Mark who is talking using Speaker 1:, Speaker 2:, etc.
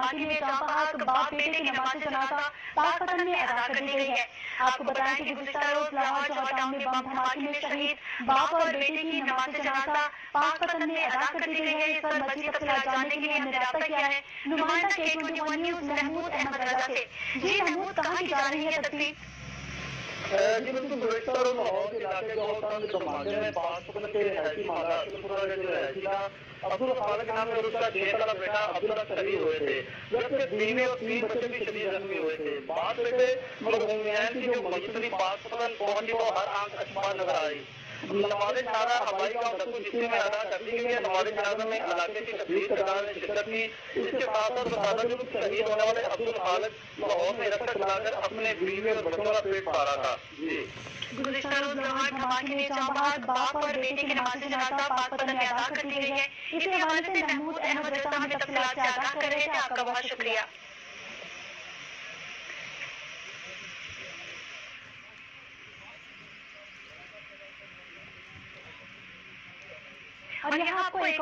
Speaker 1: دھماکے میں جاں بحق باپ بیٹے کی نماز جنازہ پاک پتن میں ادا کر دی گئی ہے۔ آپ کو بتائیں کہ گزشتہ روز لاہور جوہر ٹاؤن میں بم دھماکے میں شہید باپ اور بیٹے کی نماز جنازہ پاک پتن میں ادا کر دی گئی ہے۔ اس پر مزید تفصیلات جاننے کے لیے ہم نے رابطہ کیا ہے نمائندہ K21 نیوز محمود احمد رضا سے۔ جی محمود، کہاں کی جا رہی ہے تقریب؟
Speaker 2: جی بالکل گزشتہ روز لاہور کے علاقے جوہر ٹاؤن کے دھماکے میں پاک پتن کے رہائشی محلہ اشرف پورہ کے جو رہائشی تھا عبدالخالق نام ہے اور اس کا 6 سالہ بیٹا عبداللہ شہید ہوئے تھے، جبکہ بیوی اور 3 بچے بھی شدید زخمی ہوئے تھے۔ بات بیٹے مرحومین کی جو میت پاک پتن پہنچی وہ ہر آنکھ اشکبار نظر آئی۔ نماز جنازہ ہوائی کا مرکز جتنے میں ادا کر دی گئی ہے۔ نماز جنازہ میں علاقے کی تقریب تعداد نے شرکت کی۔ اس کے ساتھ ساتھ بتا دیں کہ شہید ہونے والے عبدالخالق لاہور میں رقص کھلا کر اپنے بیوی اور بچوں کا پیٹ پارا تھا۔ جی
Speaker 1: گزشتہ روز لاہور دھماکے میں جاں بحق باپ اور بیٹے کی نماز جنازہ پاک پتن میں ادا کر دی گئی ہے۔ اسی حوالے سے محمود احمد رضا ہمیں تفصیلات سے آگاہ کر رہے تھے، آپ کا بہت شکریہ۔ اور یہاں آپ کو ایک